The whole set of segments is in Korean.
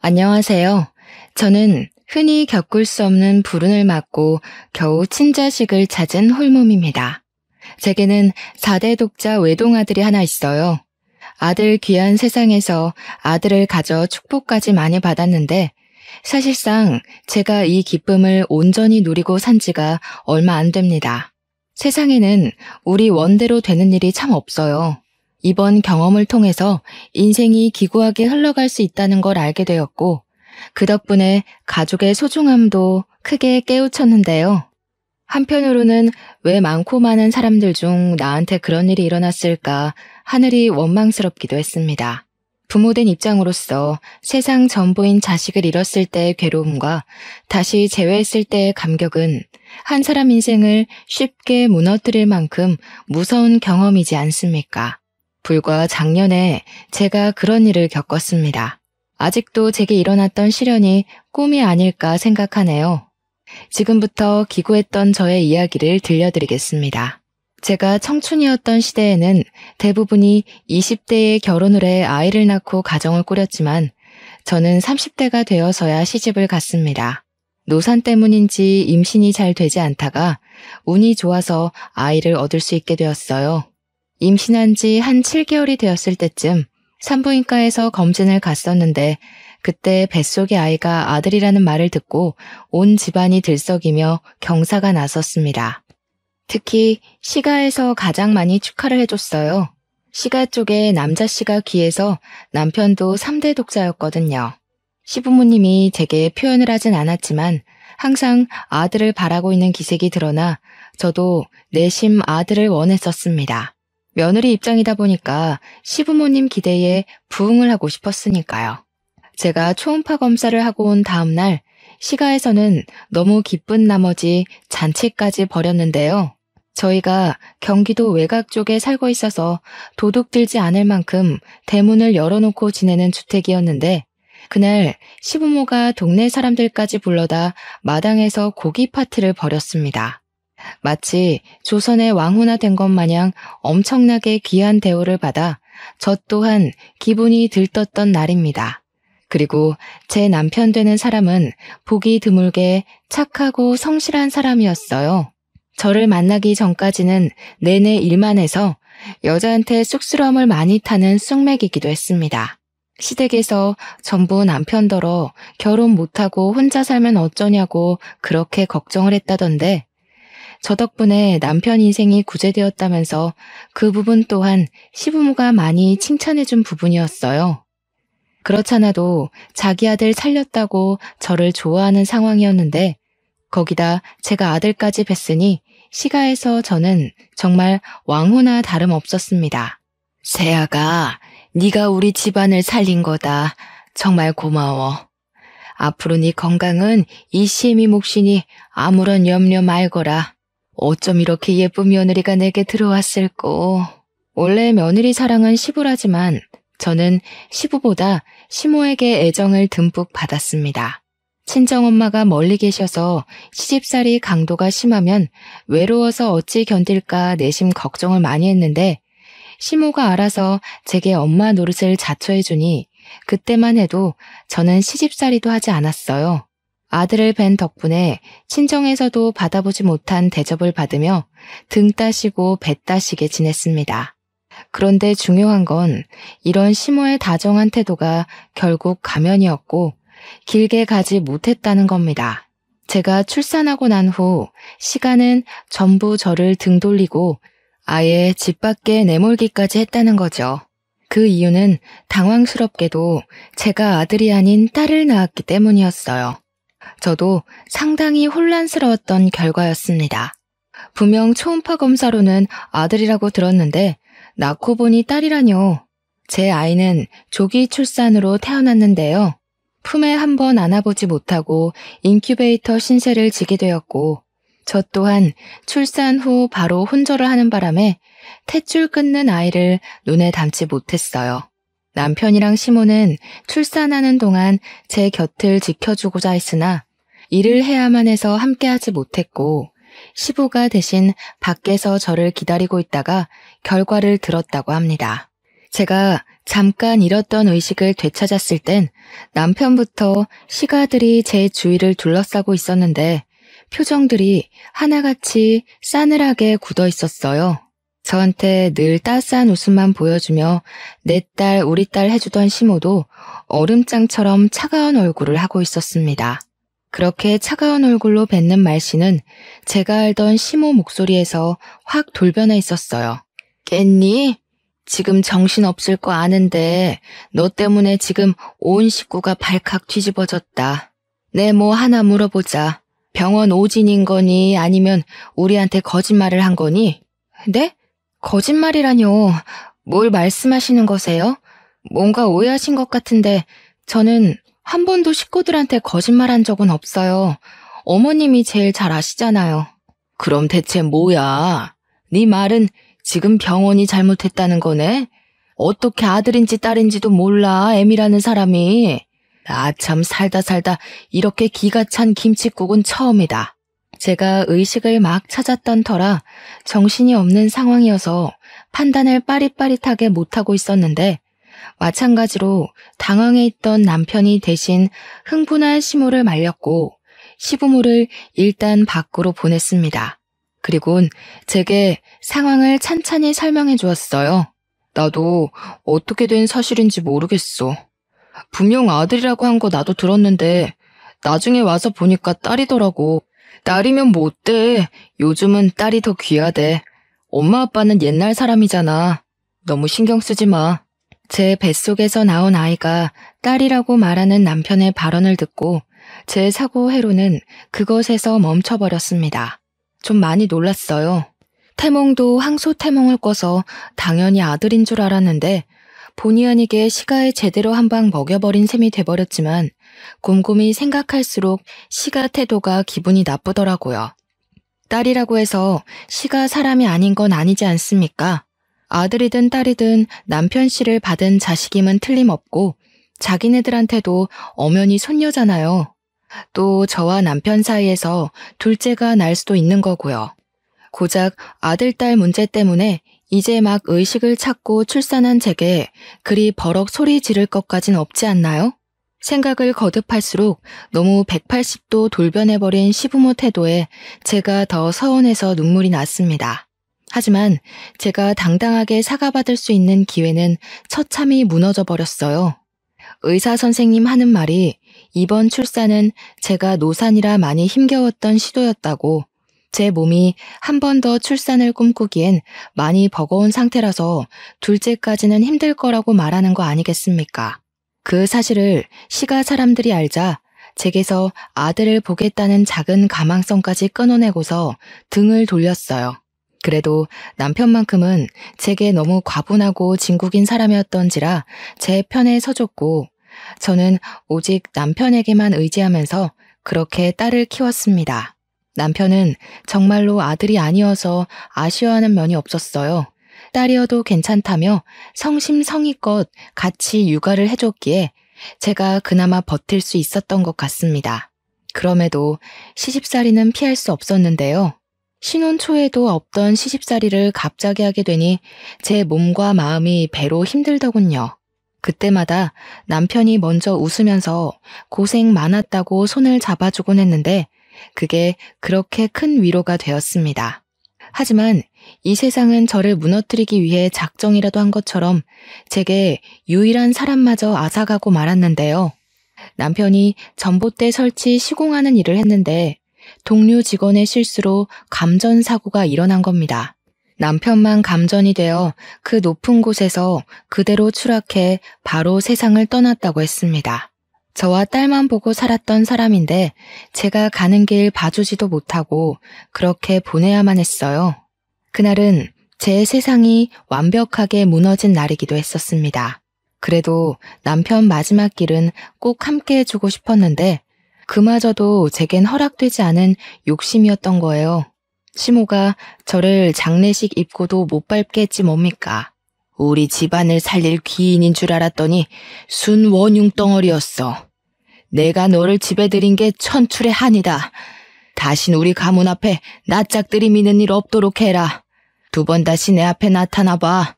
안녕하세요. 저는 흔히 겪을 수 없는 불운을 맞고 겨우 친자식을 찾은 홀몸입니다. 제게는 4대 독자 외동아들이 하나 있어요. 아들 귀한 세상에서 아들을 가져 축복까지 많이 받았는데 사실상 제가 이 기쁨을 온전히 누리고 산 지가 얼마 안 됩니다. 세상에는 우리 원대로 되는 일이 참 없어요. 이번 경험을 통해서 인생이 기구하게 흘러갈 수 있다는 걸 알게 되었고, 그 덕분에 가족의 소중함도 크게 깨우쳤는데요. 한편으로는 왜 많고 많은 사람들 중 나한테 그런 일이 일어났을까 하늘이 원망스럽기도 했습니다. 부모된 입장으로서 세상 전부인 자식을 잃었을 때의 괴로움과 다시 재회했을 때의 감격은 한 사람 인생을 쉽게 무너뜨릴 만큼 무서운 경험이지 않습니까? 불과 작년에 제가 그런 일을 겪었습니다. 아직도 제게 일어났던 시련이 꿈이 아닐까 생각하네요. 지금부터 기구했던 저의 이야기를 들려드리겠습니다. 제가 청춘이었던 시대에는 대부분이 20대에 결혼을 해 아이를 낳고 가정을 꾸렸지만 저는 30대가 되어서야 시집을 갔습니다. 노산 때문인지 임신이 잘 되지 않다가 운이 좋아서 아이를 얻을 수 있게 되었어요. 임신한 지 한 7개월이 되었을 때쯤 산부인과에서 검진을 갔었는데 그때 뱃속의 아이가 아들이라는 말을 듣고 온 집안이 들썩이며 경사가 났었습니다. 특히 시가에서 가장 많이 축하를 해줬어요. 시가 쪽에 남자씨가 귀해서 남편도 3대 독자였거든요. 시부모님이 제게 표현을 하진 않았지만 항상 아들을 바라고 있는 기색이 드러나 저도 내심 아들을 원했었습니다. 며느리 입장이다 보니까 시부모님 기대에 부응을 하고 싶었으니까요. 제가 초음파 검사를 하고 온 다음 날 시가에서는 너무 기쁜 나머지 잔치까지 벌였는데요. 저희가 경기도 외곽 쪽에 살고 있어서 도둑 들지 않을 만큼 대문을 열어놓고 지내는 주택이었는데 그날 시부모가 동네 사람들까지 불러다 마당에서 고기 파티를 벌였습니다. 마치 조선의 왕후나 된 것 마냥 엄청나게 귀한 대우를 받아 저 또한 기분이 들떴던 날입니다. 그리고 제 남편 되는 사람은 보기 드물게 착하고 성실한 사람이었어요. 저를 만나기 전까지는 내내 일만 해서 여자한테 쑥스러움을 많이 타는 쑥맥이기도 했습니다. 시댁에서 전부 남편더러 결혼 못하고 혼자 살면 어쩌냐고 그렇게 걱정을 했다던데 저 덕분에 남편 인생이 구제되었다면서 그 부분 또한 시부모가 많이 칭찬해준 부분이었어요. 그렇잖아도 자기 아들 살렸다고 저를 좋아하는 상황이었는데 거기다 제가 아들까지 뵀으니 시가에서 저는 정말 왕후나 다름없었습니다. 세아가 네가 우리 집안을 살린 거다. 정말 고마워. 앞으로 네 건강은 이시엠이 몫이니 아무런 염려 말거라. 어쩜 이렇게 예쁜 며느리가 내게 들어왔을꼬. 원래 며느리 사랑은 시부라지만 저는 시부보다 시모에게 애정을 듬뿍 받았습니다. 친정엄마가 멀리 계셔서 시집살이 강도가 심하면 외로워서 어찌 견딜까 내심 걱정을 많이 했는데 시모가 알아서 제게 엄마 노릇을 자처해주니 그때만 해도 저는 시집살이도 하지 않았어요. 아들을 뵌 덕분에 친정에서도 받아보지 못한 대접을 받으며 등 따시고 배 따시게 지냈습니다. 그런데 중요한 건 이런 시모의 다정한 태도가 결국 가면이었고 길게 가지 못했다는 겁니다. 제가 출산하고 난 후 시가는 전부 저를 등 돌리고 아예 집 밖에 내몰기까지 했다는 거죠. 그 이유는 당황스럽게도 제가 아들이 아닌 딸을 낳았기 때문이었어요. 저도 상당히 혼란스러웠던 결과였습니다. 분명 초음파 검사로는 아들이라고 들었는데 낳고 보니 딸이라뇨. 제 아이는 조기 출산으로 태어났는데요. 품에 한 번 안아보지 못하고 인큐베이터 신세를 지게 되었고 저 또한 출산 후 바로 혼절을 하는 바람에 탯줄 끊는 아이를 눈에 담지 못했어요. 남편이랑 시모는 출산하는 동안 제 곁을 지켜주고자 했으나 일을 해야만 해서 함께하지 못했고 시부가 대신 밖에서 저를 기다리고 있다가 결과를 들었다고 합니다. 제가 잠깐 잃었던 의식을 되찾았을 땐 남편부터 시가들이 제 주위를 둘러싸고 있었는데 표정들이 하나같이 싸늘하게 굳어 있었어요. 저한테 늘 따스한 웃음만 보여주며 내 딸, 우리 딸 해주던 시모도 얼음장처럼 차가운 얼굴을 하고 있었습니다. 그렇게 차가운 얼굴로 뱉는 말씨는 제가 알던 시모 목소리에서 확 돌변해 있었어요. 깼니? 지금 정신없을 거 아는데 너 때문에 지금 온 식구가 발칵 뒤집어졌다. 내 뭐 하나 물어보자. 병원 오진인 거니 아니면 우리한테 거짓말을 한 거니? 네? 거짓말이라뇨. 뭘 말씀하시는 거세요? 뭔가 오해하신 것 같은데 저는 한 번도 식구들한테 거짓말한 적은 없어요. 어머님이 제일 잘 아시잖아요. 그럼 대체 뭐야? 네 말은 지금 병원이 잘못했다는 거네? 어떻게 아들인지 딸인지도 몰라, 애미라는 사람이. 아, 참 살다 이렇게 기가 찬 김칫국은 처음이다. 제가 의식을 막 찾았던 터라 정신이 없는 상황이어서 판단을 빠릿빠릿하게 못하고 있었는데 마찬가지로 당황해 있던 남편이 대신 흥분한 시모를 말렸고 시부모를 일단 밖으로 보냈습니다. 그리곤 제게 상황을 찬찬히 설명해 주었어요. 나도 어떻게 된 사실인지 모르겠어. 분명 아들이라고 한 거 나도 들었는데 나중에 와서 보니까 딸이더라고. 딸이면 뭐 어때? 요즘은 딸이 더 귀하대. 엄마 아빠는 옛날 사람이잖아. 너무 신경 쓰지 마. 제 뱃속에서 나온 아이가 딸이라고 말하는 남편의 발언을 듣고 제 사고 회로는 그것에서 멈춰버렸습니다. 좀 많이 놀랐어요. 태몽도 항소 태몽을 꿔서 당연히 아들인 줄 알았는데 본의 아니게 시가에 제대로 한 방 먹여버린 셈이 돼버렸지만 곰곰이 생각할수록 시가 태도가 기분이 나쁘더라고요. 딸이라고 해서 시가 사람이 아닌 건 아니지 않습니까? 아들이든 딸이든 남편 씨를 받은 자식임은 틀림없고 자기네들한테도 엄연히 손녀잖아요. 또 저와 남편 사이에서 둘째가 날 수도 있는 거고요. 고작 아들, 딸 문제 때문에 이제 막 의식을 찾고 출산한 제게 그리 버럭 소리 지를 것까진 없지 않나요? 생각을 거듭할수록 너무 180도 돌변해버린 시부모 태도에 제가 더 서운해서 눈물이 났습니다. 하지만 제가 당당하게 사과받을 수 있는 기회는 처참히 무너져 버렸어요. 의사 선생님 하는 말이 이번 출산은 제가 노산이라 많이 힘겨웠던 시도였다고, 제 몸이 한 번 더 출산을 꿈꾸기엔 많이 버거운 상태라서 둘째까지는 힘들 거라고 말하는 거 아니겠습니까? 그 사실을 시가 사람들이 알자 제게서 아들을 보겠다는 작은 가망성까지 끊어내고서 등을 돌렸어요. 그래도 남편만큼은 제게 너무 과분하고 진국인 사람이었던지라 제 편에 서줬고 저는 오직 남편에게만 의지하면서 그렇게 딸을 키웠습니다. 남편은 정말로 아들이 아니어서 아쉬워하는 면이 없었어요. 딸이어도 괜찮다며 성심성의껏 같이 육아를 해줬기에 제가 그나마 버틸 수 있었던 것 같습니다. 그럼에도 시집살이는 피할 수 없었는데요. 신혼 초에도 없던 시집살이를 갑자기 하게 되니 제 몸과 마음이 배로 힘들더군요. 그때마다 남편이 먼저 웃으면서 고생 많았다고 손을 잡아주곤 했는데 그게 그렇게 큰 위로가 되었습니다. 하지만 이 세상은 저를 무너뜨리기 위해 작정이라도 한 것처럼 제게 유일한 사람마저 앗아가고 말았는데요. 남편이 전봇대 설치 시공하는 일을 했는데 동료 직원의 실수로 감전사고가 일어난 겁니다. 남편만 감전이 되어 그 높은 곳에서 그대로 추락해 바로 세상을 떠났다고 했습니다. 저와 딸만 보고 살았던 사람인데 제가 가는 길 봐주지도 못하고 그렇게 보내야만 했어요. 그날은 제 세상이 완벽하게 무너진 날이기도 했었습니다. 그래도 남편 마지막 길은 꼭 함께 해주고 싶었는데 그마저도 제겐 허락되지 않은 욕심이었던 거예요. 시모가 저를 장례식 입고도 못 밟게 했지 뭡니까? 우리 집안을 살릴 귀인인 줄 알았더니 순 원흉 덩어리였어. 내가 너를 집에 들인 게 천출의 한이다. 다신 우리 가문 앞에 낯짝 들이미는 일 없도록 해라. 2번 다시 내 앞에 나타나봐.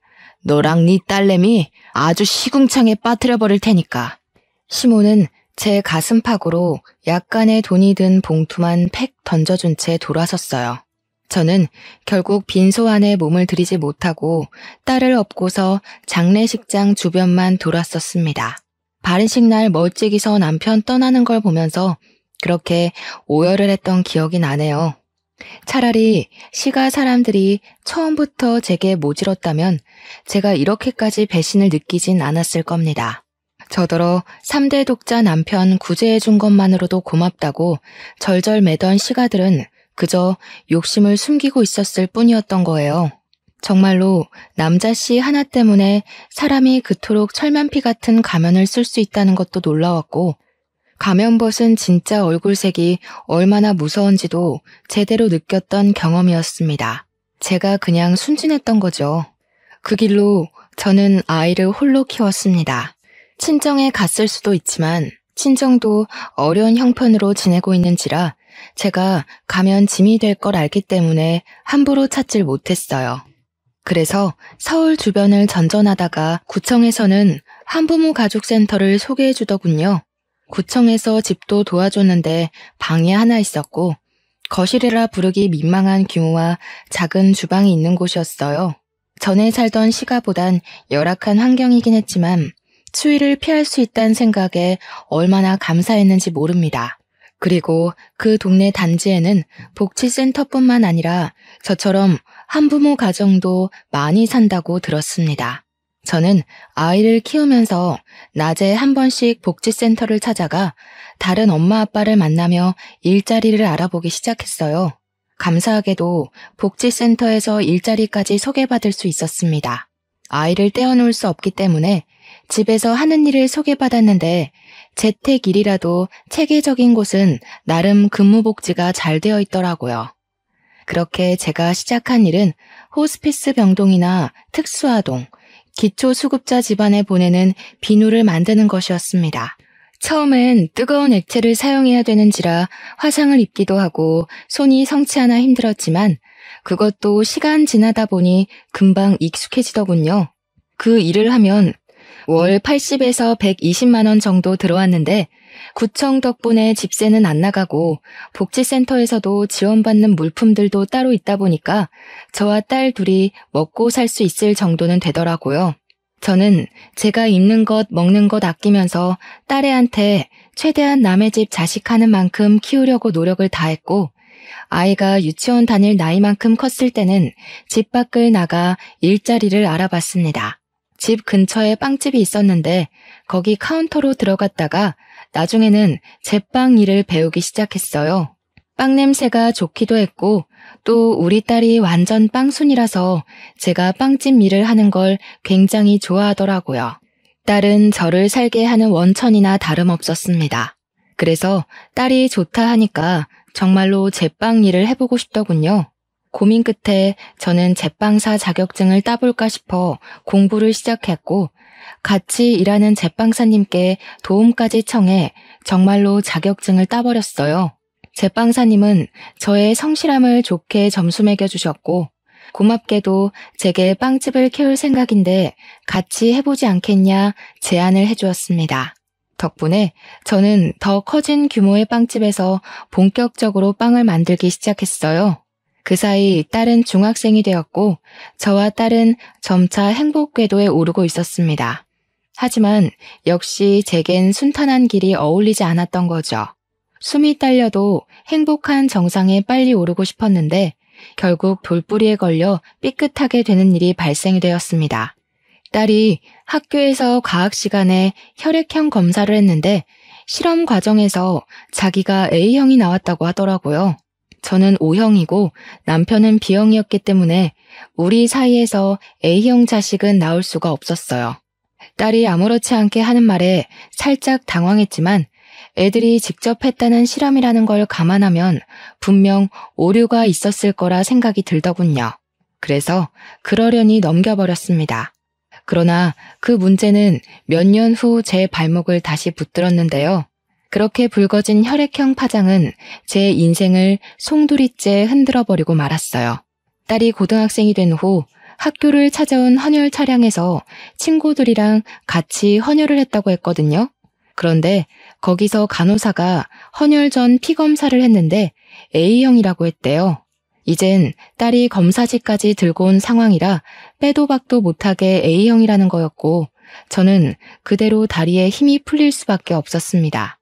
너랑 네 딸내미 아주 시궁창에 빠뜨려버릴 테니까. 시모는 제 가슴팍으로 약간의 돈이 든 봉투만 팩 던져준 채 돌아섰어요. 저는 결국 빈소 안에 몸을 들이지 못하고 딸을 업고서 장례식장 주변만 돌았었습니다. 발인식 날 멀찍이서 남편 떠나는 걸 보면서 그렇게 오열을 했던 기억이 나네요. 차라리 시가 사람들이 처음부터 제게 모질었다면 제가 이렇게까지 배신을 느끼진 않았을 겁니다. 저더러 3대 독자 남편 구제해준 것만으로도 고맙다고 절절 매던 시가들은 그저 욕심을 숨기고 있었을 뿐이었던 거예요. 정말로 남자씨 하나 때문에 사람이 그토록 철면피 같은 가면을 쓸 수 있다는 것도 놀라웠고 가면 벗은 진짜 얼굴색이 얼마나 무서운지도 제대로 느꼈던 경험이었습니다. 제가 그냥 순진했던 거죠. 그 길로 저는 아이를 홀로 키웠습니다. 친정에 갔을 수도 있지만 친정도 어려운 형편으로 지내고 있는지라 제가 가면 짐이 될 걸 알기 때문에 함부로 찾질 못했어요. 그래서 서울 주변을 전전하다가 구청에서는 한부모 가족센터를 소개해 주더군요. 구청에서 집도 도와줬는데 방이 하나 있었고 거실이라 부르기 민망한 규모와 작은 주방이 있는 곳이었어요. 전에 살던 시가보단 열악한 환경이긴 했지만 추위를 피할 수 있다는 생각에 얼마나 감사했는지 모릅니다. 그리고 그 동네 단지에는 복지센터뿐만 아니라 저처럼 한부모 가정도 많이 산다고 들었습니다. 저는 아이를 키우면서 낮에 한 번씩 복지센터를 찾아가 다른 엄마 아빠를 만나며 일자리를 알아보기 시작했어요. 감사하게도 복지센터에서 일자리까지 소개받을 수 있었습니다. 아이를 떼어놓을 수 없기 때문에 집에서 하는 일을 소개받았는데 재택일이라도 체계적인 곳은 나름 근무복지가 잘 되어 있더라고요. 그렇게 제가 시작한 일은 호스피스 병동이나 특수아동, 기초수급자 집안에 보내는 비누를 만드는 것이었습니다. 처음엔 뜨거운 액체를 사용해야 되는지라 화상을 입기도 하고 손이 성치 않아 힘들었지만 그것도 시간 지나다 보니 금방 익숙해지더군요. 그 일을 하면 월 80에서 120만 원 정도 들어왔는데 구청 덕분에 집세는 안 나가고 복지센터에서도 지원받는 물품들도 따로 있다 보니까 저와 딸 둘이 먹고 살 수 있을 정도는 되더라고요. 저는 제가 입는 것, 먹는 것 아끼면서 딸애한테 최대한 남의 집 자식 하는 만큼 키우려고 노력을 다했고 아이가 유치원 다닐 나이만큼 컸을 때는 집 밖을 나가 일자리를 알아봤습니다. 집 근처에 빵집이 있었는데 거기 카운터로 들어갔다가 나중에는 제빵 일을 배우기 시작했어요. 빵 냄새가 좋기도 했고 또 우리 딸이 완전 빵순이라서 제가 빵집 일을 하는 걸 굉장히 좋아하더라고요. 딸은 저를 살게 하는 원천이나 다름없었습니다. 그래서 딸이 좋다 하니까 정말로 제빵 일을 해보고 싶더군요. 고민 끝에 저는 제빵사 자격증을 따볼까 싶어 공부를 시작했고 같이 일하는 제빵사님께 도움까지 청해 정말로 자격증을 따버렸어요. 제빵사님은 저의 성실함을 좋게 점수 매겨주셨고 고맙게도 제게 빵집을 키울 생각인데 같이 해보지 않겠냐 제안을 해주었습니다. 덕분에 저는 더 커진 규모의 빵집에서 본격적으로 빵을 만들기 시작했어요. 그 사이 딸은 중학생이 되었고 저와 딸은 점차 행복 궤도에 오르고 있었습니다. 하지만 역시 제겐 순탄한 길이 어울리지 않았던 거죠. 숨이 딸려도 행복한 정상에 빨리 오르고 싶었는데 결국 돌뿌리에 걸려 삐끗하게 되는 일이 발생이 되었습니다. 딸이 학교에서 과학 시간에 혈액형 검사를 했는데 실험 과정에서 자기가 A형이 나왔다고 하더라고요. 저는 O형이고 남편은 B형이었기 때문에 우리 사이에서 A형 자식은 나올 수가 없었어요. 딸이 아무렇지 않게 하는 말에 살짝 당황했지만 애들이 직접 했다는 실험이라는 걸 감안하면 분명 오류가 있었을 거라 생각이 들더군요. 그래서 그러려니 넘겨버렸습니다. 그러나 그 문제는 몇 년 후 제 발목을 다시 붙들었는데요. 그렇게 붉어진 혈액형 파장은 제 인생을 송두리째 흔들어버리고 말았어요. 딸이 고등학생이 된 후 학교를 찾아온 헌혈 차량에서 친구들이랑 같이 헌혈을 했다고 했거든요. 그런데 거기서 간호사가 헌혈 전 피 검사를 했는데 A형이라고 했대요. 이젠 딸이 검사지까지 들고 온 상황이라 빼도 박도 못하게 A형이라는 거였고 저는 그대로 다리에 힘이 풀릴 수밖에 없었습니다.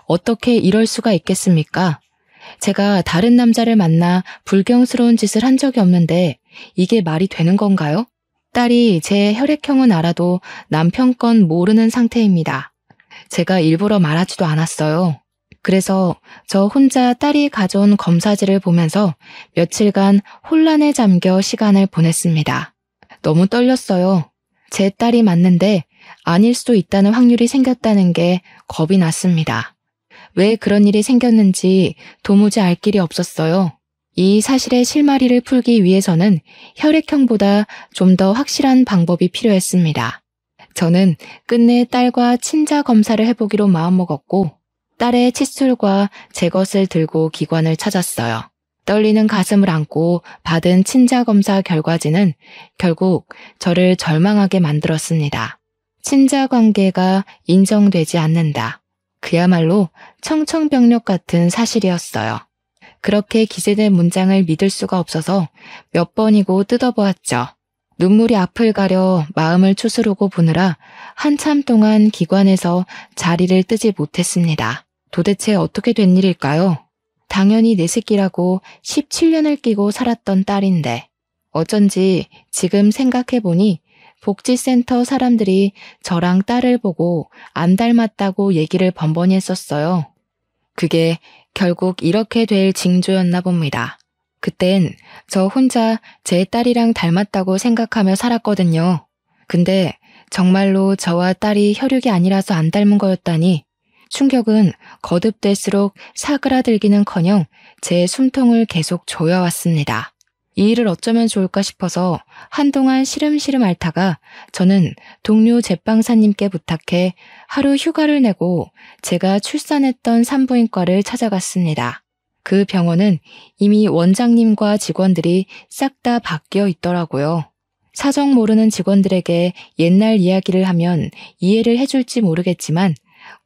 어떻게 이럴 수가 있겠습니까? 제가 다른 남자를 만나 불경스러운 짓을 한 적이 없는데 이게 말이 되는 건가요? 딸이 제 혈액형은 알아도 남편 건 모르는 상태입니다. 제가 일부러 말하지도 않았어요. 그래서 저 혼자 딸이 가져온 검사지를 보면서 며칠간 혼란에 잠겨 시간을 보냈습니다. 너무 떨렸어요. 제 딸이 맞는데 아닐 수도 있다는 확률이 생겼다는 게 겁이 났습니다. 왜 그런 일이 생겼는지 도무지 알 길이 없었어요. 이 사실의 실마리를 풀기 위해서는 혈액형보다 좀 더 확실한 방법이 필요했습니다. 저는 끝내 딸과 친자 검사를 해보기로 마음먹었고 딸의 칫솔과 제 것을 들고 기관을 찾았어요. 떨리는 가슴을 안고 받은 친자 검사 결과지는 결국 저를 절망하게 만들었습니다. 친자 관계가 인정되지 않는다. 그야말로 청천벽력 같은 사실이었어요. 그렇게 기재된 문장을 믿을 수가 없어서 몇 번이고 뜯어보았죠. 눈물이 앞을 가려 마음을 추스르고 보느라 한참 동안 기관에서 자리를 뜨지 못했습니다. 도대체 어떻게 된 일일까요? 당연히 내 새끼라고 17년을 끼고 살았던 딸인데 어쩐지 지금 생각해보니 복지센터 사람들이 저랑 딸을 보고 안 닮았다고 얘기를 번번이 했었어요. 그게 결국 이렇게 될 징조였나 봅니다. 그땐 저 혼자 제 딸이랑 닮았다고 생각하며 살았거든요. 근데 정말로 저와 딸이 혈육이 아니라서 안 닮은 거였다니 충격은 거듭될수록 사그라들기는커녕 제 숨통을 계속 조여왔습니다. 이 일을 어쩌면 좋을까 싶어서 한동안 시름시름 앓다가 저는 동료 제빵사님께 부탁해 하루 휴가를 내고 제가 출산했던 산부인과를 찾아갔습니다. 그 병원은 이미 원장님과 직원들이 싹 다 바뀌어 있더라고요. 사정 모르는 직원들에게 옛날 이야기를 하면 이해를 해줄지 모르겠지만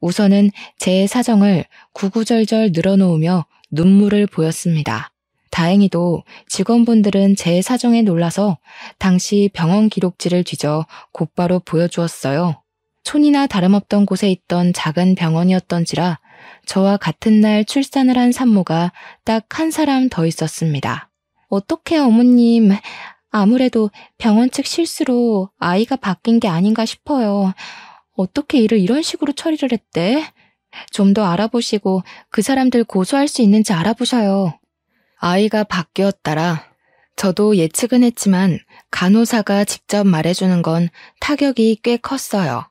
우선은 제 사정을 구구절절 늘어놓으며 눈물을 보였습니다. 다행히도 직원분들은 제 사정에 놀라서 당시 병원 기록지를 뒤져 곧바로 보여주었어요. 촌이나 다름없던 곳에 있던 작은 병원이었던지라 저와 같은 날 출산을 한 산모가 딱 한 사람 더 있었습니다. 어떡해 어머님, 아무래도 병원 측 실수로 아이가 바뀐 게 아닌가 싶어요. 어떻게 일을 이런 식으로 처리를 했대? 좀 더 알아보시고 그 사람들 고소할 수 있는지 알아보셔요. 아이가 바뀌었다라. 저도 예측은 했지만 간호사가 직접 말해주는 건 타격이 꽤 컸어요.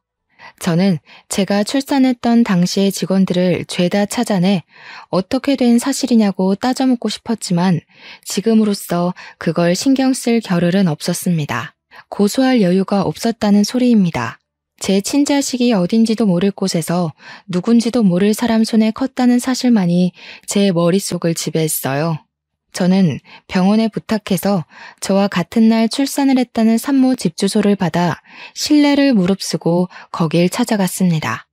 저는 제가 출산했던 당시의 직원들을 죄다 찾아내 어떻게 된 사실이냐고 따져묻고 싶었지만 지금으로서 그걸 신경 쓸 겨를은 없었습니다. 고소할 여유가 없었다는 소리입니다. 제 친자식이 어딘지도 모를 곳에서 누군지도 모를 사람 손에 컸다는 사실만이 제 머릿속을 지배했어요. 저는 병원에 부탁해서 저와 같은 날 출산을 했다는 산모 집 주소를 받아 신뢰를 무릅쓰고 거길 찾아갔습니다.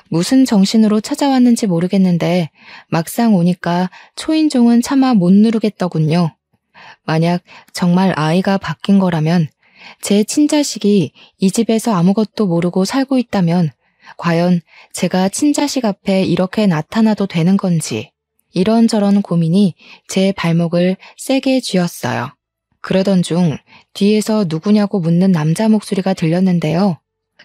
무슨 정신으로 찾아왔는지 모르겠는데 막상 오니까 초인종은 차마 못 누르겠더군요. 만약 정말 아이가 바뀐 거라면 제 친자식이 이 집에서 아무것도 모르고 살고 있다면 과연 제가 친자식 앞에 이렇게 나타나도 되는 건지 이런저런 고민이 제 발목을 세게 쥐었어요. 그러던 중 뒤에서 누구냐고 묻는 남자 목소리가 들렸는데요.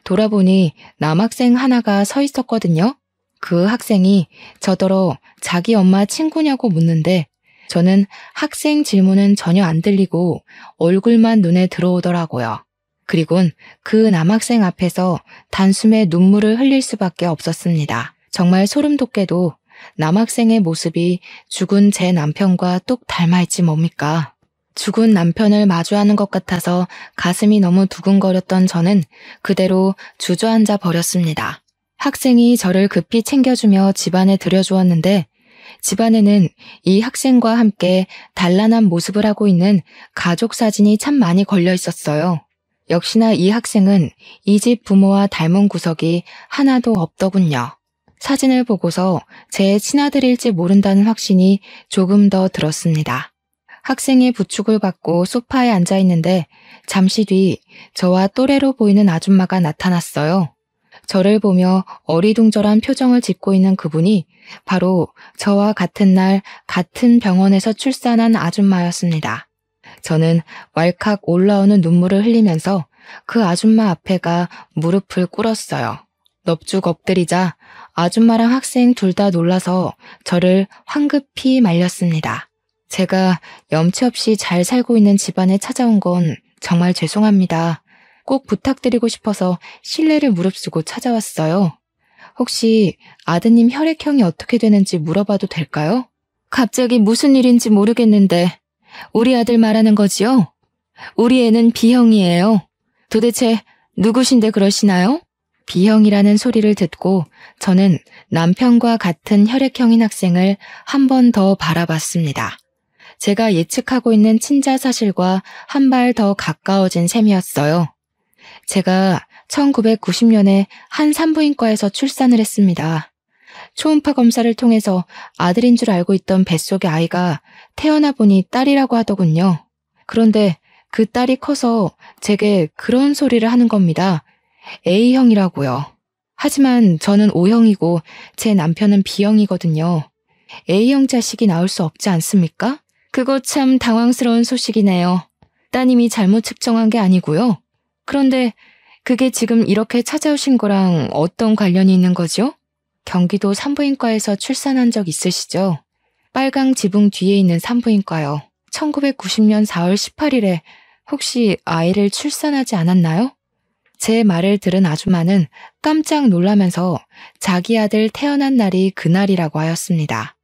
돌아보니 남학생 하나가 서 있었거든요. 그 학생이 저더러 자기 엄마 친구냐고 묻는데 저는 학생 질문은 전혀 안 들리고 얼굴만 눈에 들어오더라고요. 그리곤 그 남학생 앞에서 단숨에 눈물을 흘릴 수밖에 없었습니다. 정말 소름 돋게도 남학생의 모습이 죽은 제 남편과 똑 닮아있지 뭡니까? 죽은 남편을 마주하는 것 같아서 가슴이 너무 두근거렸던 저는 그대로 주저앉아 버렸습니다. 학생이 저를 급히 챙겨주며 집안에 들여주었는데 집안에는 이 학생과 함께 단란한 모습을 하고 있는 가족 사진이 참 많이 걸려 있었어요. 역시나 이 학생은 이 집 부모와 닮은 구석이 하나도 없더군요. 사진을 보고서 제 친아들일지 모른다는 확신이 조금 더 들었습니다. 학생의 부축을 받고 소파에 앉아 있는데 잠시 뒤 저와 또래로 보이는 아줌마가 나타났어요. 저를 보며 어리둥절한 표정을 짓고 있는 그분이 바로 저와 같은 날 같은 병원에서 출산한 아줌마였습니다. 저는 왈칵 올라오는 눈물을 흘리면서 그 아줌마 앞에 가 무릎을 꿇었어요. 넙죽 엎드리자 아줌마랑 학생 둘 다 놀라서 저를 황급히 말렸습니다. 제가 염치 없이 잘 살고 있는 집안에 찾아온 건 정말 죄송합니다. 꼭 부탁드리고 싶어서 실례를 무릅쓰고 찾아왔어요. 혹시 아드님 혈액형이 어떻게 되는지 물어봐도 될까요? 갑자기 무슨 일인지 모르겠는데 우리 아들 말하는 거지요? 우리 애는 B형이에요. 도대체 누구신데 그러시나요? B형이라는 소리를 듣고 저는 남편과 같은 혈액형인 학생을 한 번 더 바라봤습니다. 제가 예측하고 있는 친자 사실과 한 발 더 가까워진 셈이었어요. 제가 1990년에 한 산부인과에서 출산을 했습니다. 초음파 검사를 통해서 아들인 줄 알고 있던 뱃속의 아이가 태어나 보니 딸이라고 하더군요. 그런데 그 딸이 커서 제게 그런 소리를 하는 겁니다. A형이라고요. 하지만 저는 O형이고 제 남편은 B형이거든요. A형 자식이 나올 수 없지 않습니까? 그거 참 당황스러운 소식이네요. 따님이 잘못 측정한 게 아니고요. 그런데 그게 지금 이렇게 찾아오신 거랑 어떤 관련이 있는 거죠? 경기도 산부인과에서 출산한 적 있으시죠? 빨강 지붕 뒤에 있는 산부인과요. 1990년 4월 18일에 혹시 아이를 출산하지 않았나요? 제 말을 들은 아줌마는 깜짝 놀라면서 자기 아들 태어난 날이 그날이라고 하였습니다.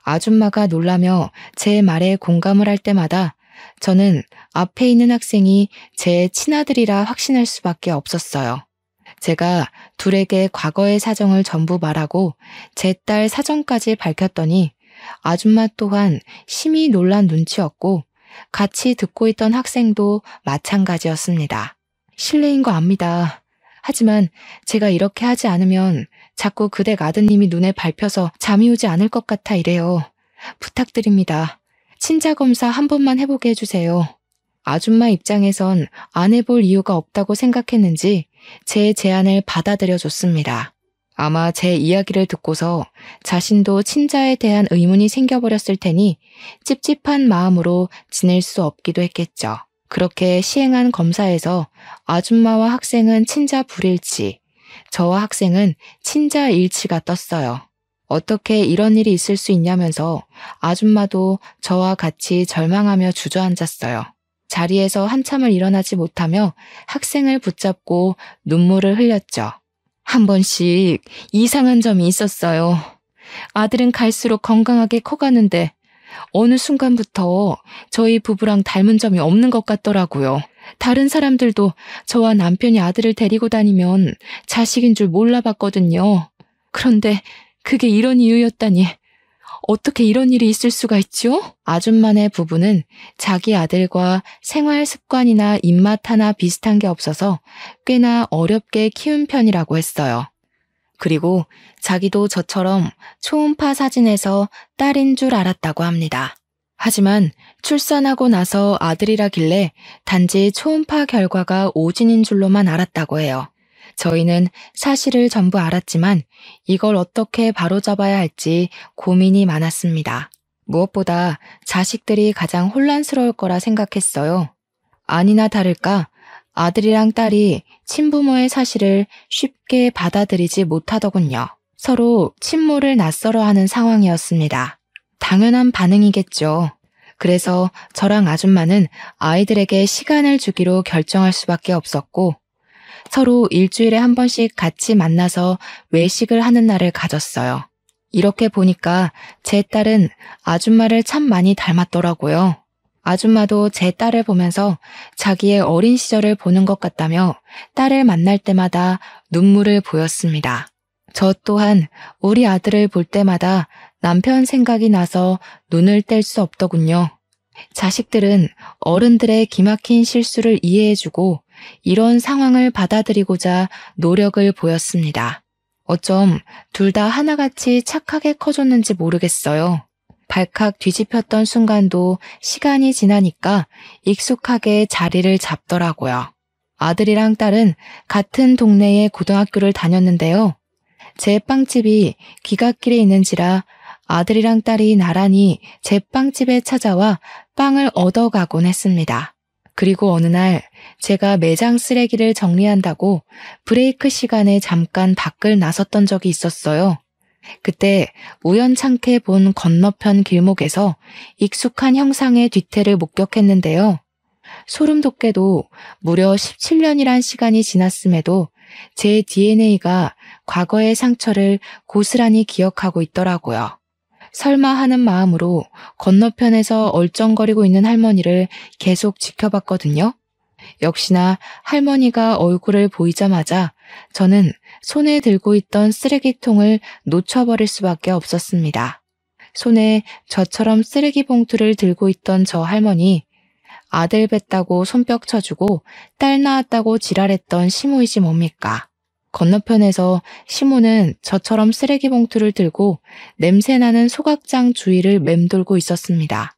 아줌마가 놀라며 제 말에 공감을 할 때마다 저는 앞에 있는 학생이 제 친아들이라 확신할 수밖에 없었어요. 제가 둘에게 과거의 사정을 전부 말하고 제 딸 사정까지 밝혔더니 아줌마 또한 심히 놀란 눈치였고 같이 듣고 있던 학생도 마찬가지였습니다. 실례인 거 압니다. 하지만 제가 이렇게 하지 않으면 자꾸 그댁 아드님이 눈에 밟혀서 잠이 오지 않을 것 같아 이래요. 부탁드립니다. 친자 검사 한 번만 해보게 해주세요. 아줌마 입장에선 안 해볼 이유가 없다고 생각했는지 제 제안을 받아들여줬습니다. 아마 제 이야기를 듣고서 자신도 친자에 대한 의문이 생겨버렸을 테니 찝찝한 마음으로 지낼 수 없기도 했겠죠. 그렇게 시행한 검사에서 아줌마와 학생은 친자 불일치, 저와 학생은 친자 일치가 떴어요. 어떻게 이런 일이 있을 수 있냐면서 아줌마도 저와 같이 절망하며 주저앉았어요. 자리에서 한참을 일어나지 못하며 학생을 붙잡고 눈물을 흘렸죠. 한 번씩 이상한 점이 있었어요. 아들은 갈수록 건강하게 커가는데 어느 순간부터 저희 부부랑 닮은 점이 없는 것 같더라고요. 다른 사람들도 저와 남편이 아들을 데리고 다니면 자식인 줄 몰라봤거든요. 그런데 그게 이런 이유였다니 어떻게 이런 일이 있을 수가 있죠? 아줌마네 부부는 자기 아들과 생활 습관이나 입맛 하나 비슷한 게 없어서 꽤나 어렵게 키운 편이라고 했어요. 그리고 자기도 저처럼 초음파 사진에서 딸인 줄 알았다고 합니다. 하지만 출산하고 나서 아들이라길래 단지 초음파 결과가 오진인 줄로만 알았다고 해요. 저희는 사실을 전부 알았지만 이걸 어떻게 바로잡아야 할지 고민이 많았습니다. 무엇보다 자식들이 가장 혼란스러울 거라 생각했어요. 아니나 다를까 아들이랑 딸이 친부모의 사실을 쉽게 받아들이지 못하더군요. 서로 친모를 낯설어하는 상황이었습니다. 당연한 반응이겠죠. 그래서 저랑 아줌마는 아이들에게 시간을 주기로 결정할 수밖에 없었고 서로 일주일에 한 번씩 같이 만나서 외식을 하는 날을 가졌어요. 이렇게 보니까 제 딸은 아줌마를 참 많이 닮았더라고요. 아줌마도 제 딸을 보면서 자기의 어린 시절을 보는 것 같다며 딸을 만날 때마다 눈물을 보였습니다. 저 또한 우리 아들을 볼 때마다 남편 생각이 나서 눈을 뗄 수 없더군요. 자식들은 어른들의 기막힌 실수를 이해해주고 이런 상황을 받아들이고자 노력을 보였습니다. 어쩜 둘 다 하나같이 착하게 커졌는지 모르겠어요. 발칵 뒤집혔던 순간도 시간이 지나니까 익숙하게 자리를 잡더라고요. 아들이랑 딸은 같은 동네의 고등학교를 다녔는데요. 제 빵집이 귀갓길에 있는지라 아들이랑 딸이 나란히 제 빵집에 찾아와 빵을 얻어가곤 했습니다. 그리고 어느 날 제가 매장 쓰레기를 정리한다고 브레이크 시간에 잠깐 밖을 나섰던 적이 있었어요. 그때 우연찮게 본 건너편 길목에서 익숙한 형상의 뒤태를 목격했는데요. 소름 돋게도 무려 17년이란 시간이 지났음에도 제 DNA가 과거의 상처를 고스란히 기억하고 있더라고요. 설마 하는 마음으로 건너편에서 얼쩡거리고 있는 할머니를 계속 지켜봤거든요. 역시나 할머니가 얼굴을 보이자마자 저는 손에 들고 있던 쓰레기통을 놓쳐버릴 수밖에 없었습니다. 손에 저처럼 쓰레기 봉투를 들고 있던 저 할머니, 아들 뵀다고 손뼉 쳐주고 딸 낳았다고 지랄했던 시모이지 뭡니까? 건너편에서 시모는 저처럼 쓰레기 봉투를 들고 냄새나는 소각장 주위를 맴돌고 있었습니다.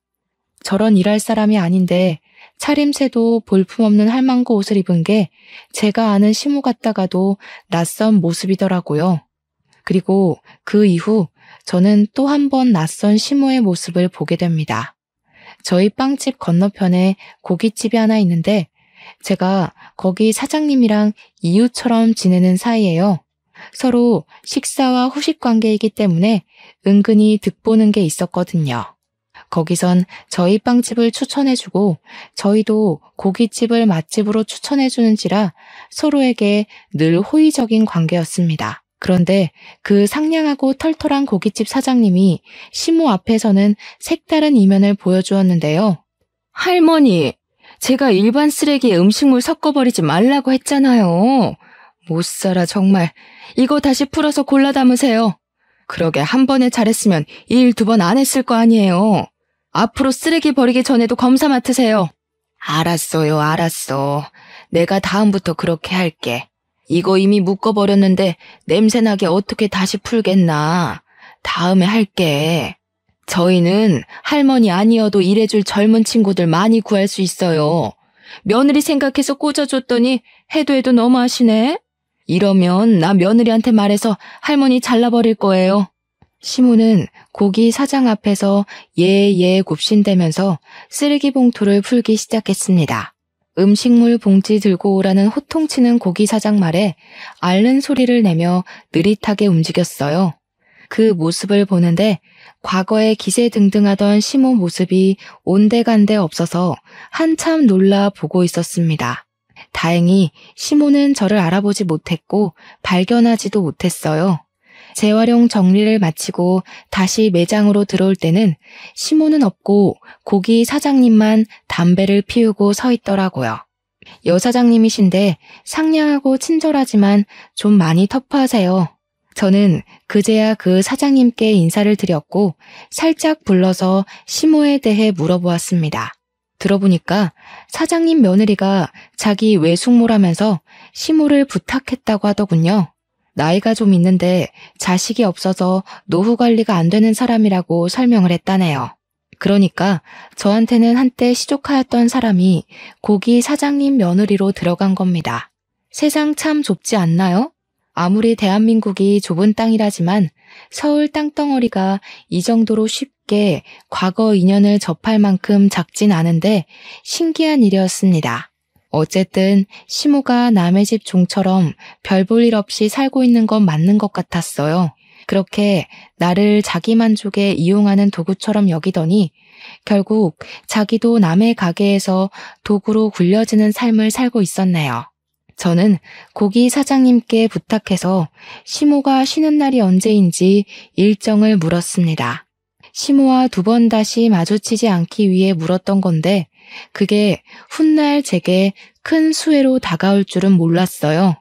저런 일할 사람이 아닌데 차림새도 볼품없는 할망구 옷을 입은 게 제가 아는 시모 같다가도 낯선 모습이더라고요. 그리고 그 이후 저는 또 한 번 낯선 시모의 모습을 보게 됩니다. 저희 빵집 건너편에 고깃집이 하나 있는데 제가 거기 사장님이랑 이웃처럼 지내는 사이예요. 서로 식사와 후식 관계이기 때문에 은근히 득보는 게 있었거든요. 거기선 저희 빵집을 추천해주고 저희도 고깃집을 맛집으로 추천해주는지라 서로에게 늘 호의적인 관계였습니다. 그런데 그 상냥하고 털털한 고깃집 사장님이 시모 앞에서는 색다른 이면을 보여주었는데요. 할머니, 제가 일반 쓰레기에 음식물 섞어버리지 말라고 했잖아요. 못 살아 정말. 이거 다시 풀어서 골라 담으세요. 그러게 한 번에 잘했으면 1-2번 안 했을 거 아니에요. 앞으로 쓰레기 버리기 전에도 검사 맡으세요. 알았어요, 알았어. 내가 다음부터 그렇게 할게. 이거 이미 묶어버렸는데 냄새나게 어떻게 다시 풀겠나. 다음에 할게. 저희는 할머니 아니어도 일해줄 젊은 친구들 많이 구할 수 있어요. 며느리 생각해서 꽂아줬더니 해도 너무하시네. 이러면 나 며느리한테 말해서 할머니 잘라버릴 거예요. 시모는 고기 사장 앞에서 예 굽신대면서 쓰레기 봉투를 풀기 시작했습니다. 음식물 봉지 들고 오라는 호통치는 고기 사장 말에 앓는 소리를 내며 느릿하게 움직였어요. 그 모습을 보는데 과거에 기세등등하던 시모 모습이 온데간데 없어서 한참 놀라 보고 있었습니다. 다행히 시모는 저를 알아보지 못했고 발견하지도 못했어요. 재활용 정리를 마치고 다시 매장으로 들어올 때는 시모는 없고 고기 사장님만 담배를 피우고 서 있더라고요. 여사장님이신데 상냥하고 친절하지만 좀 많이 터프하세요. 저는 그제야 그 사장님께 인사를 드렸고 살짝 불러서 시모에 대해 물어보았습니다. 들어보니까 사장님 며느리가 자기 외숙모라면서 시모를 부탁했다고 하더군요. 나이가 좀 있는데 자식이 없어서 노후 관리가 안 되는 사람이라고 설명을 했다네요. 그러니까 저한테는 한때 시족하였던 사람이 고기 사장님 며느리로 들어간 겁니다. 세상 참 좁지 않나요? 아무리 대한민국이 좁은 땅이라지만 서울 땅덩어리가 이 정도로 쉽게 과거 인연을 접할 만큼 작진 않은데 신기한 일이었습니다. 어쨌든 시모가 남의 집 종처럼 별 볼 일 없이 살고 있는 건 맞는 것 같았어요. 그렇게 나를 자기 만족에 이용하는 도구처럼 여기더니 결국 자기도 남의 가게에서 도구로 굴려지는 삶을 살고 있었네요. 저는 고기 사장님께 부탁해서 시모가 쉬는 날이 언제인지 일정을 물었습니다. 시모와 2번 다시 마주치지 않기 위해 물었던 건데 그게 훗날 제게 큰 수혜로 다가올 줄은 몰랐어요.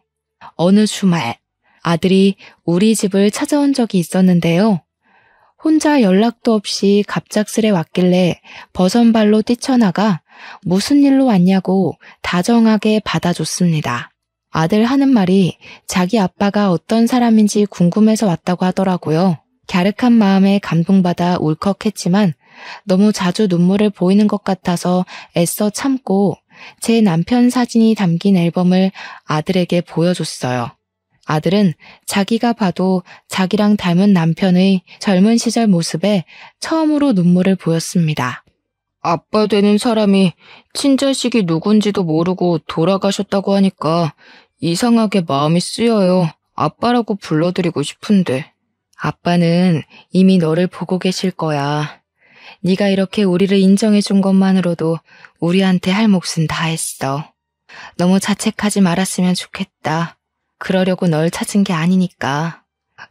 어느 주말 아들이 우리 집을 찾아온 적이 있었는데요. 혼자 연락도 없이 갑작스레 왔길래 버선발로 뛰쳐나가 무슨 일로 왔냐고 다정하게 받아줬습니다. 아들 하는 말이 자기 아빠가 어떤 사람인지 궁금해서 왔다고 하더라고요. 갸륵한 마음에 감동받아 울컥했지만 너무 자주 눈물을 보이는 것 같아서 애써 참고 제 남편 사진이 담긴 앨범을 아들에게 보여줬어요. 아들은 자기가 봐도 자기랑 닮은 남편의 젊은 시절 모습에 처음으로 눈물을 보였습니다. 아빠 되는 사람이 친자식이 누군지도 모르고 돌아가셨다고 하니까 이상하게 마음이 쓰여요. 아빠라고 불러드리고 싶은데. 아빠는 이미 너를 보고 계실 거야. 네가 이렇게 우리를 인정해준 것만으로도 우리한테 할 몫은 다 했어. 너무 자책하지 말았으면 좋겠다. 그러려고 널 찾은 게 아니니까.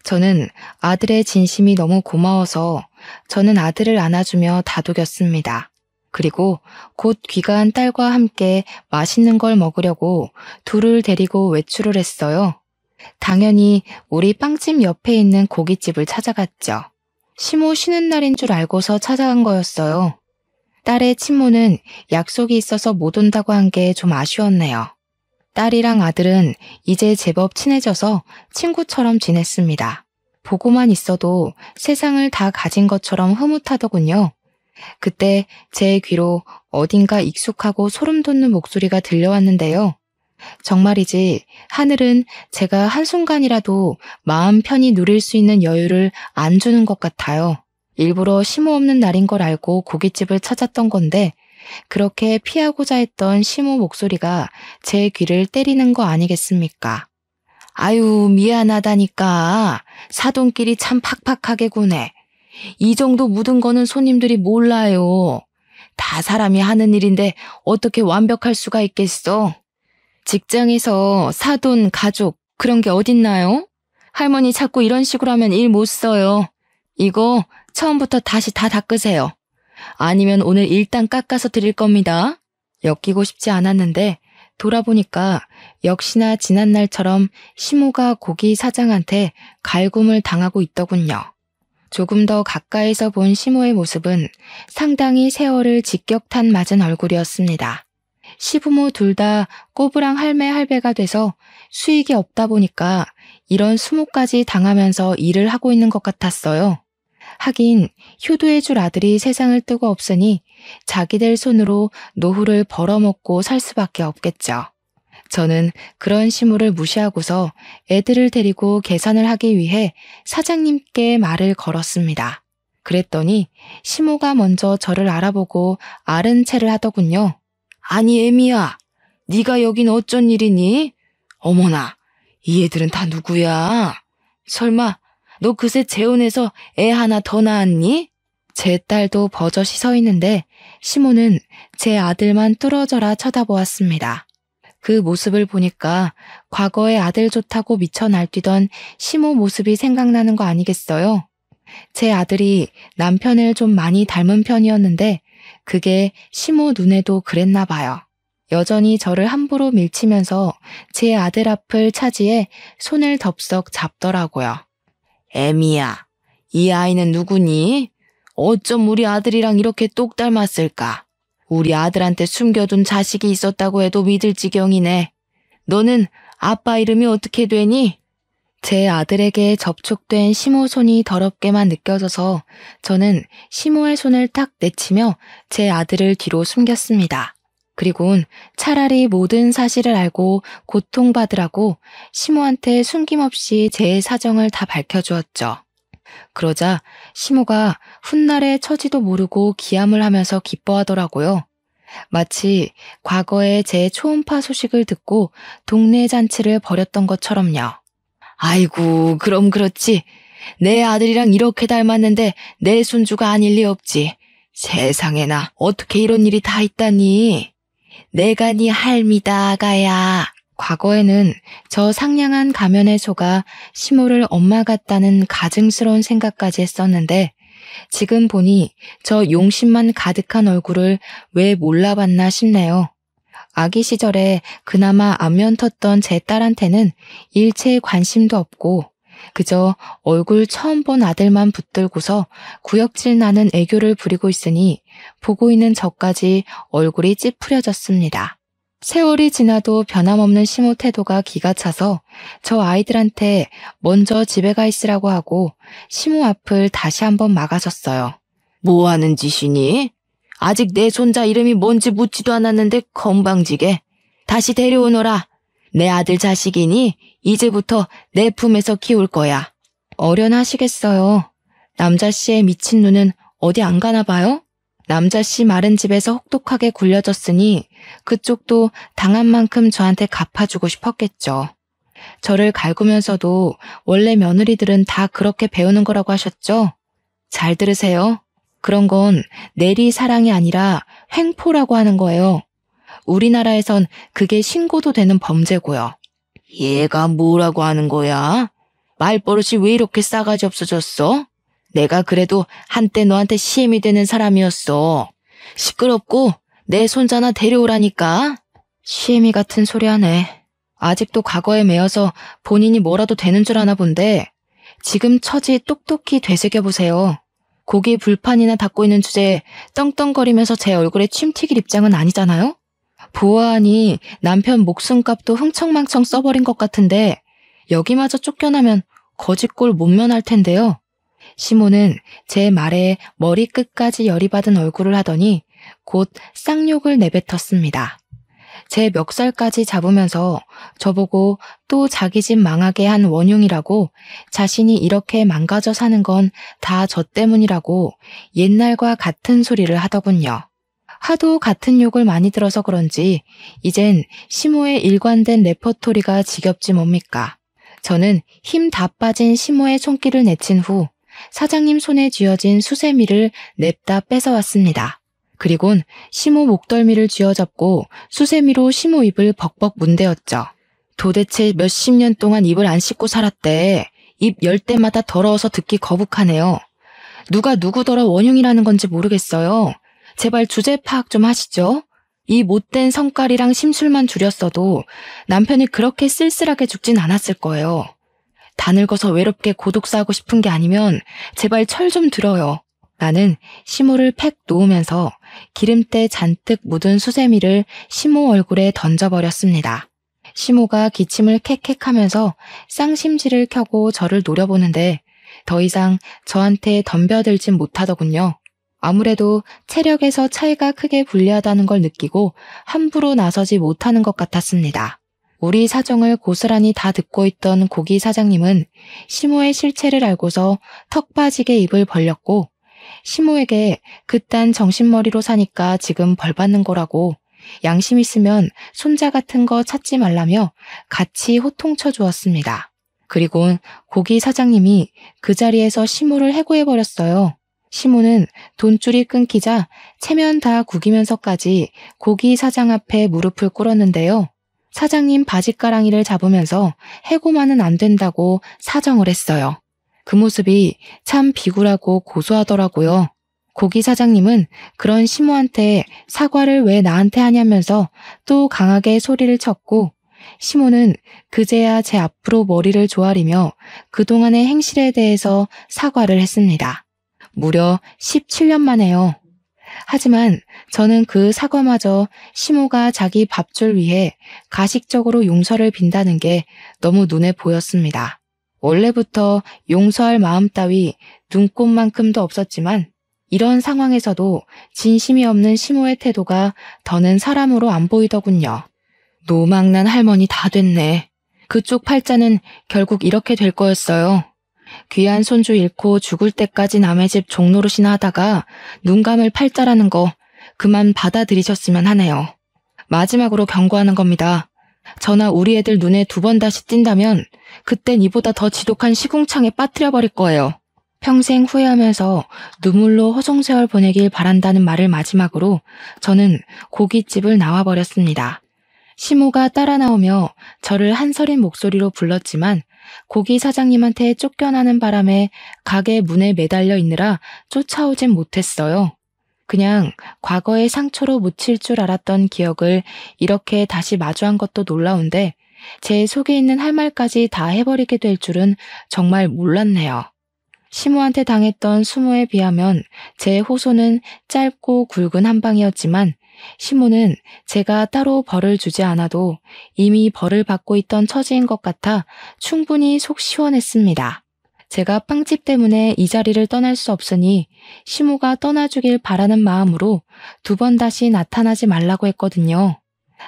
저는 아들의 진심이 너무 고마워서 저는 아들을 안아주며 다독였습니다. 그리고 곧 귀가한 딸과 함께 맛있는 걸 먹으려고 둘을 데리고 외출을 했어요. 당연히 우리 빵집 옆에 있는 고깃집을 찾아갔죠. 시모 쉬는 날인 줄 알고서 찾아간 거였어요. 딸의 친모는 약속이 있어서 못 온다고 한 게 좀 아쉬웠네요. 딸이랑 아들은 이제 제법 친해져서 친구처럼 지냈습니다. 보고만 있어도 세상을 다 가진 것처럼 흐뭇하더군요. 그때 제 귀로 어딘가 익숙하고 소름 돋는 목소리가 들려왔는데요. 정말이지 하늘은 제가 한순간이라도 마음 편히 누릴 수 있는 여유를 안 주는 것 같아요. 일부러 시모 없는 날인 걸 알고 고깃집을 찾았던 건데 그렇게 피하고자 했던 시모 목소리가 제 귀를 때리는 거 아니겠습니까? 아유, 미안하다니까. 사돈끼리 참 팍팍하게 구네. 이 정도 묻은 거는 손님들이 몰라요. 다 사람이 하는 일인데 어떻게 완벽할 수가 있겠어? 직장에서 사돈, 가족 그런 게 어딨나요? 할머니 자꾸 이런 식으로 하면 일 못 써요. 이거 처음부터 다시 다 닦으세요. 아니면 오늘 일단 깎아서 드릴 겁니다. 엮이고 싶지 않았는데 돌아보니까 역시나 지난날처럼 시모가 고기 사장한테 갈굼을 당하고 있더군요. 조금 더 가까이서 본 시모의 모습은 상당히 세월을 직격탄 맞은 얼굴이었습니다. 시부모 둘 다 꼬부랑 할매 할배가 돼서 수익이 없다 보니까 이런 수모까지 당하면서 일을 하고 있는 것 같았어요. 하긴 효도해줄 아들이 세상을 뜨고 없으니 자기들 손으로 노후를 벌어먹고 살 수밖에 없겠죠. 저는 그런 시모를 무시하고서 애들을 데리고 계산을 하기 위해 사장님께 말을 걸었습니다. 그랬더니 시모가 먼저 저를 알아보고 아른 체를 하더군요. 아니 애미야, 네가 여긴 어쩐 일이니? 어머나, 이 애들은 다 누구야? 설마 너 그새 재혼해서 애 하나 더 낳았니? 제 딸도 버젓이 서 있는데 시모는 제 아들만 뚫어져라 쳐다보았습니다. 그 모습을 보니까 과거에 아들 좋다고 미쳐 날뛰던 시모 모습이 생각나는 거 아니겠어요? 제 아들이 남편을 좀 많이 닮은 편이었는데 그게 시모 눈에도 그랬나 봐요. 여전히 저를 함부로 밀치면서 제 아들 앞을 차지해 손을 덥석 잡더라고요. 애미야, 이 아이는 누구니? 어쩜 우리 아들이랑 이렇게 똑 닮았을까? 우리 아들한테 숨겨둔 자식이 있었다고 해도 믿을 지경이네. 너는 아빠 이름이 어떻게 되니? 제 아들에게 접촉된 시모 손이 더럽게만 느껴져서 저는 시모의 손을 탁 내치며 제 아들을 뒤로 숨겼습니다. 그리고는 차라리 모든 사실을 알고 고통받으라고 시모한테 숨김없이 제 사정을 다 밝혀주었죠. 그러자 시모가 훗날에 처지도 모르고 기함을 하면서 기뻐하더라고요. 마치 과거에 제 초음파 소식을 듣고 동네 잔치를 벌였던 것처럼요. 아이고, 그럼 그렇지. 내 아들이랑 이렇게 닮았는데 내 손주가 아닐 리 없지. 세상에나 어떻게 이런 일이 다 있다니. 내가 네 할미다, 아가야. 과거에는 저 상냥한 가면에 속아 시모를 엄마 같다는 가증스러운 생각까지 했었는데 지금 보니 저 용심만 가득한 얼굴을 왜 몰라봤나 싶네요. 아기 시절에 그나마 안면 텄던 제 딸한테는 일체의 관심도 없고 그저 얼굴 처음 본 아들만 붙들고서 구역질 나는 애교를 부리고 있으니 보고 있는 저까지 얼굴이 찌푸려졌습니다. 세월이 지나도 변함없는 시모 태도가 기가 차서 저 아이들한테 먼저 집에 가 있으라고 하고 시모 앞을 다시 한번 막아섰어요. 뭐 하는 짓이니? 아직 내 손자 이름이 뭔지 묻지도 않았는데 건방지게. 다시 데려오너라. 내 아들 자식이니 이제부터 내 품에서 키울 거야. 어련하시겠어요. 남자씨의 미친 눈은 어디 안 가나 봐요? 남자씨 마른 집에서 혹독하게 굴려졌으니 그쪽도 당한 만큼 저한테 갚아주고 싶었겠죠. 저를 갈구면서도 원래 며느리들은 다 그렇게 배우는 거라고 하셨죠? 잘 들으세요. 그런 건 내리 사랑이 아니라 횡포라고 하는 거예요. 우리나라에선 그게 신고도 되는 범죄고요. 얘가 뭐라고 하는 거야? 말버릇이 왜 이렇게 싸가지 없어졌어? 내가 그래도 한때 너한테 시엠이 되는 사람이었어. 시끄럽고 내 손자나 데려오라니까. 시엠이 같은 소리 하네. 아직도 과거에 매여서 본인이 뭐라도 되는 줄 아나 본데 지금 처지 똑똑히 되새겨보세요. 고기 불판이나 닦고 있는 주제에 떵떵거리면서 제 얼굴에 침 튀길 입장은 아니잖아요? 보아하니 남편 목숨값도 흥청망청 써버린 것 같은데 여기마저 쫓겨나면 거짓골 못 면할 텐데요. 시모는 제 말에 머리끝까지 열이 받은 얼굴을 하더니 곧 쌍욕을 내뱉었습니다. 제 멱살까지 잡으면서 저보고 또 자기 집 망하게 한 원흉이라고 자신이 이렇게 망가져 사는 건 다 저 때문이라고 옛날과 같은 소리를 하더군요. 하도 같은 욕을 많이 들어서 그런지 이젠 시모의 일관된 레퍼토리가 지겹지 뭡니까. 저는 힘 다 빠진 시모의 손길을 내친 후 사장님 손에 쥐어진 수세미를 냅다 뺏어왔습니다. 그리곤 시모 목덜미를 쥐어잡고 수세미로 시모 입을 벅벅 문대었죠. 도대체 몇십 년 동안 입을 안 씻고 살았대. 입 열 때마다 더러워서 듣기 거북하네요. 누가 누구더러 원흉이라는 건지 모르겠어요. 제발 주제 파악 좀 하시죠. 이 못된 성깔이랑 심술만 줄였어도 남편이 그렇게 쓸쓸하게 죽진 않았을 거예요. 다 늙어서 외롭게 고독사하고 싶은 게 아니면 제발 철 좀 들어요. 나는 시모를 팩 놓으면서 기름때 잔뜩 묻은 수세미를 시모 얼굴에 던져버렸습니다. 시모가 기침을 캑캑하면서 쌍심지를 켜고 저를 노려보는데 더 이상 저한테 덤벼들진 못하더군요. 아무래도 체력에서 차이가 크게 불리하다는 걸 느끼고 함부로 나서지 못하는 것 같았습니다. 우리 사정을 고스란히 다 듣고 있던 고기 사장님은 시모의 실체를 알고서 턱 빠지게 입을 벌렸고 시모에게 그딴 정신머리로 사니까 지금 벌 받는 거라고 양심 있으면 손자 같은 거 찾지 말라며 같이 호통쳐 주었습니다. 그리고 고기 사장님이 그 자리에서 시모를 해고해버렸어요. 시모는 돈줄이 끊기자 체면 다 구기면서까지 고기 사장 앞에 무릎을 꿇었는데요. 사장님 바지가랑이를 잡으면서 해고만은 안 된다고 사정을 했어요. 그 모습이 참 비굴하고 고소하더라고요. 고기 사장님은 그런 시모한테 사과를 왜 나한테 하냐면서 또 강하게 소리를 쳤고 시모는 그제야 제 앞으로 머리를 조아리며 그동안의 행실에 대해서 사과를 했습니다. 무려 17년 만에요. 하지만 저는 그 사과마저 시모가 자기 밥줄 위해 가식적으로 용서를 빈다는 게 너무 눈에 보였습니다. 원래부터 용서할 마음 따위 눈꼽만큼도 없었지만 이런 상황에서도 진심이 없는 시모의 태도가 더는 사람으로 안 보이더군요. 노망난 할머니 다 됐네. 그쪽 팔자는 결국 이렇게 될 거였어요. 귀한 손주 잃고 죽을 때까지 남의 집 종노릇이나 하다가 눈 감을 팔자라는 거 그만 받아들이셨으면 하네요. 마지막으로 경고하는 겁니다. 저나 우리 애들 눈에 2번 다시 띈다면 그땐 이보다 더 지독한 시궁창에 빠뜨려버릴 거예요. 평생 후회하면서 눈물로 허송세월 보내길 바란다는 말을 마지막으로 저는 고깃집을 나와버렸습니다. 시모가 따라 나오며 저를 한서린 목소리로 불렀지만 고기 사장님한테 쫓겨나는 바람에 가게 문에 매달려 있느라 쫓아오진 못했어요. 그냥 과거의 상처로 묻힐 줄 알았던 기억을 이렇게 다시 마주한 것도 놀라운데 제 속에 있는 할 말까지 다 해버리게 될 줄은 정말 몰랐네요. 시모한테 당했던 수모에 비하면 제 호소는 짧고 굵은 한 방이었지만 시모는 제가 따로 벌을 주지 않아도 이미 벌을 받고 있던 처지인 것 같아 충분히 속 시원했습니다. 제가 빵집 때문에 이 자리를 떠날 수 없으니 시모가 떠나주길 바라는 마음으로 2번 다시 나타나지 말라고 했거든요.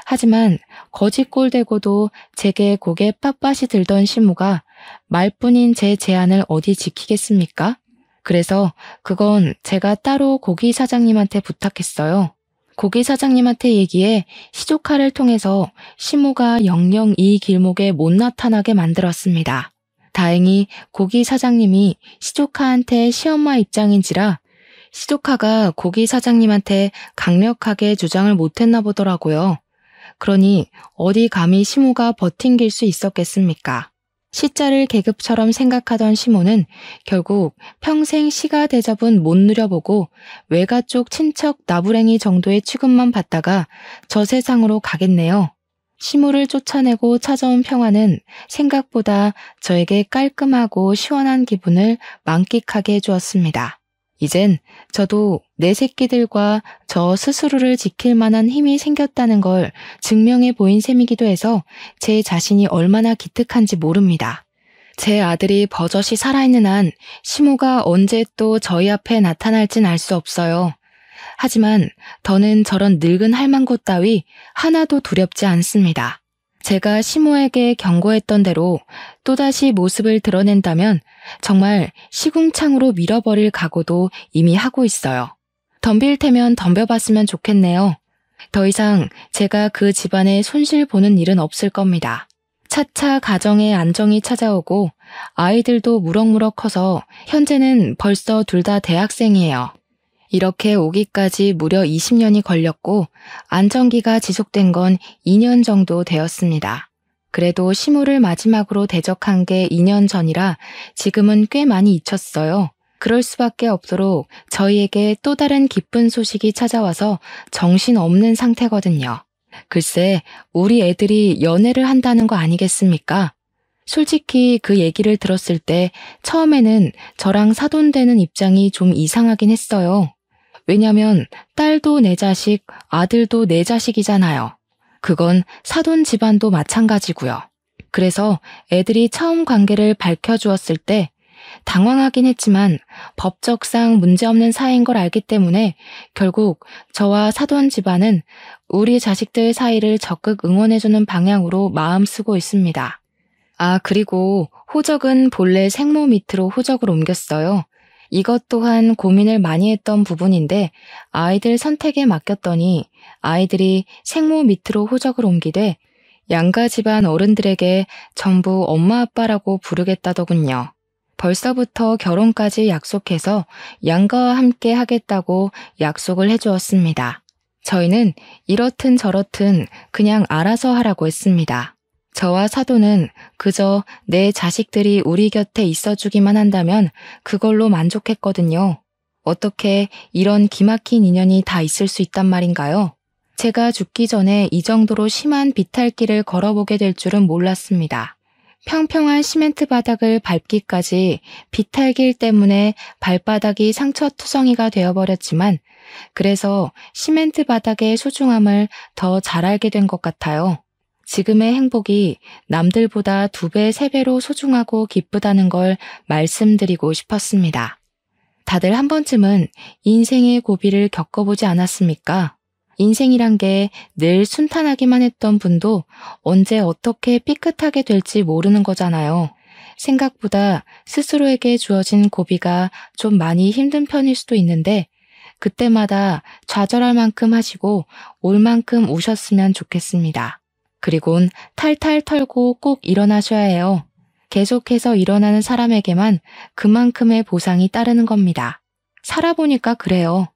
하지만 거짓골 대고도 제게 고개 빳빳이 들던 시모가 말뿐인 제 제안을 어디 지키겠습니까? 그래서 그건 제가 따로 고기 사장님한테 부탁했어요. 고기 사장님한테 얘기해 시조카를 통해서 시모가 영영 이 길목에 못 나타나게 만들었습니다. 다행히 고기 사장님이 시조카한테 시엄마 입장인지라 시조카가 고기 사장님한테 강력하게 주장을 못했나 보더라고요. 그러니 어디 감히 시모가 버팅길 수 있었겠습니까? 시자를 계급처럼 생각하던 시모는 결국 평생 시가 대접은 못 누려보고 외가 쪽 친척 나부랭이 정도의 취급만 받다가 저 세상으로 가겠네요. 시모를 쫓아내고 찾아온 평화는 생각보다 저에게 깔끔하고 시원한 기분을 만끽하게 해주었습니다. 이젠 저도 내 새끼들과 저 스스로를 지킬 만한 힘이 생겼다는 걸 증명해 보인 셈이기도 해서 제 자신이 얼마나 기특한지 모릅니다. 제 아들이 버젓이 살아있는 한 시모가 언제 또 저희 앞에 나타날진 알 수 없어요. 하지만 더는 저런 늙은 할망구 따위 하나도 두렵지 않습니다. 제가 시모에게 경고했던 대로 또다시 모습을 드러낸다면 정말 시궁창으로 밀어버릴 각오도 이미 하고 있어요. 덤빌 테면 덤벼봤으면 좋겠네요. 더 이상 제가 그 집안에 손실 보는 일은 없을 겁니다. 차차 가정에 안정이 찾아오고 아이들도 무럭무럭 커서 현재는 벌써 둘 다 대학생이에요. 이렇게 오기까지 무려 20년이 걸렸고 안정기가 지속된 건 2년 정도 되었습니다. 그래도 시모를 마지막으로 대적한 게 2년 전이라 지금은 꽤 많이 잊혔어요. 그럴 수밖에 없도록 저희에게 또 다른 기쁜 소식이 찾아와서 정신없는 상태거든요. 글쎄, 우리 애들이 연애를 한다는 거 아니겠습니까? 솔직히 그 얘기를 들었을 때 처음에는 저랑 사돈되는 입장이 좀 이상하긴 했어요. 왜냐면 딸도 내 자식, 아들도 내 자식이잖아요. 그건 사돈 집안도 마찬가지고요. 그래서 애들이 처음 관계를 밝혀주었을 때 당황하긴 했지만 법적상 문제없는 사이인 걸 알기 때문에 결국 저와 사돈 집안은 우리 자식들 사이를 적극 응원해주는 방향으로 마음 쓰고 있습니다. 아, 그리고 호적은 본래 생모 밑으로 호적을 옮겼어요. 이것 또한 고민을 많이 했던 부분인데 아이들 선택에 맡겼더니 아이들이 생모 밑으로 호적을 옮기되 양가 집안 어른들에게 전부 엄마 아빠라고 부르겠다더군요. 벌써부터 결혼까지 약속해서 양가와 함께 하겠다고 약속을 해주었습니다. 저희는 이렇든 저렇든 그냥 알아서 하라고 했습니다. 저와 사돈은 그저 내 자식들이 우리 곁에 있어주기만 한다면 그걸로 만족했거든요. 어떻게 이런 기막힌 인연이 다 있을 수 있단 말인가요? 제가 죽기 전에 이 정도로 심한 비탈길을 걸어보게 될 줄은 몰랐습니다. 평평한 시멘트 바닥을 밟기까지 비탈길 때문에 발바닥이 상처투성이가 되어버렸지만 그래서 시멘트 바닥의 소중함을 더 잘 알게 된 것 같아요. 지금의 행복이 남들보다 2배, 3배로 소중하고 기쁘다는 걸 말씀드리고 싶었습니다. 다들 한 번쯤은 인생의 고비를 겪어보지 않았습니까? 인생이란 게 늘 순탄하기만 했던 분도 언제 어떻게 삐끗하게 될지 모르는 거잖아요. 생각보다 스스로에게 주어진 고비가 좀 많이 힘든 편일 수도 있는데 그때마다 좌절할 만큼 하시고 올 만큼 우셨으면 좋겠습니다. 그리곤 탈탈 털고 꼭 일어나셔야 해요. 계속해서 일어나는 사람에게만 그만큼의 보상이 따르는 겁니다. 살아보니까 그래요.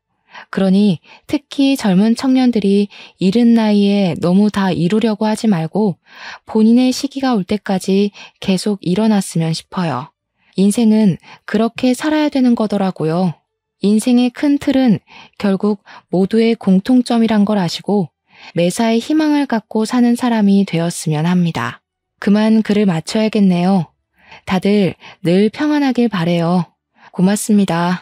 그러니 특히 젊은 청년들이 이른 나이에 너무 다 이루려고 하지 말고 본인의 시기가 올 때까지 계속 일어났으면 싶어요. 인생은 그렇게 살아야 되는 거더라고요. 인생의 큰 틀은 결국 모두의 공통점이란 걸 아시고 매사에 희망을 갖고 사는 사람이 되었으면 합니다. 그만 글을 마쳐야겠네요. 다들 늘 평안하길 바래요. 고맙습니다.